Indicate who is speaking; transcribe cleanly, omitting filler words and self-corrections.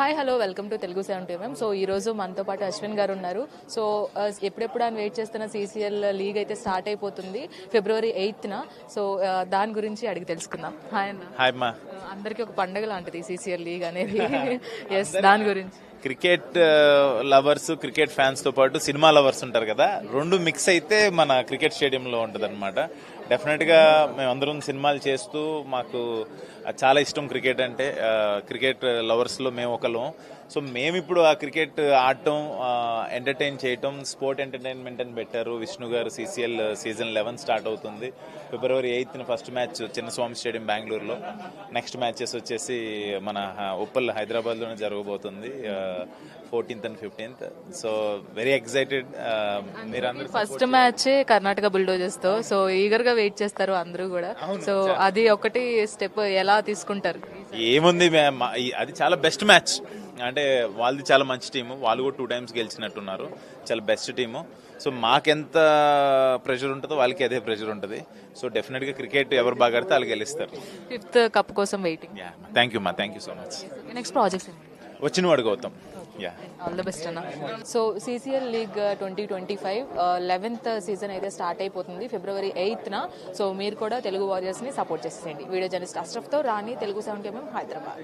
Speaker 1: Hi hello welcome to Telugu 70mm. So ఈ రోజు మనతో పాటు అశ్విన్ గారు ఉన్నారు. సో ఎప్పుడెప్పుడు అని వెయిట్ చేస్తున్న CCL లీగ్ అయితే స్టార్ట్ అయిపోతుంది February 8th. సో దాని గురించి అడిగి తెలుసుకుందాం. హాయ్ అన్న.
Speaker 2: హాయ్ మా
Speaker 1: అందరికీ ఒక పండుగ లాంటిది CCL లీగ్ అనేది. ఎస్, దాని గురించి
Speaker 2: క్రికెట్ లవర్స్, క్రికెట్ ఫ్యాన్స్ తో పాటు సినిమా లవర్స్ ఉంటారు కదా, రెండు మిక్స్ అయితే మన క్రికెట్ స్టేడియంలో ఉంటుంది అనమాట. డెఫినెట్ గా మేమందరం సినిమాలు చేస్తూ మాకు చాలా ఇష్టం క్రికెట్ అంటే. క్రికెట్ లవర్స్ లో మేము ఒకళ్ళం. సో మేము ఇప్పుడు ఆ క్రికెట్ ఆడటం, ఎంటర్టైన్ చేయటం, స్పోర్ట్ ఎంటర్టైన్మెంట్ అని పెట్టారు విష్ణు గారు. CCL సీజన్ 11 స్టార్ట్ అవుతుంది February 8th. First match Chinnaswamy stadium బెంగళూరులో. నెక్స్ట్ మ్యాచెస్ వచ్చేసి మన ఉప్పల్ హైదరాబాద్ లోనే జరగబోతుంది 14th and 15th. So very excited. మీరందరూ
Speaker 1: ఫస్ట్ మ్యాచ్ కర్ణాటక బుల్డోజర్స్ తో, సో ఈగర్ గా వెయిట్ చేస్తారు అందరూ కూడా. సో అది ఒకటి స్టెప్ ఎలా తీసుకుంటారు?
Speaker 2: ఏముంది, అది చాలా బెస్ట్ మ్యాచ్. అంటే వాళ్ళది చాలా మంచి టీము, వాళ్ళు కూడా 2 times గెలిచినట్టున్నారు. చాలా బెస్ట్ టీము. సో మాకెంత ప్రెషర్ ఉంటుందో వాళ్ళకి అదే ప్రెషర్ ఉంటుంది. సో డెఫినెట్ గా క్రికెట్ ఎవరు బాగా ఆడితే వాళ్ళు గెలుస్తారు.
Speaker 1: 5th కప్ కోసం వెయిటింగ్.
Speaker 2: థ్యాంక్ యూ మా, thank you so much.
Speaker 1: Next projects
Speaker 2: వచ్చిన వాడు గౌతమ్.
Speaker 1: ఆల్ ద బెస్ట్ అన్న. So CCL league 2025 11th season అయితే స్టార్ట్ అయిపోతుంది February 8th. సో మీరు కూడా తెలుగు వారియర్స్ ని సపోర్ట్ చేసేయండి. వీడియో జర్నలిస్ట్ అష్రఫ్ తో రాణి, తెలుగు 70mm, హైదరాబాద్.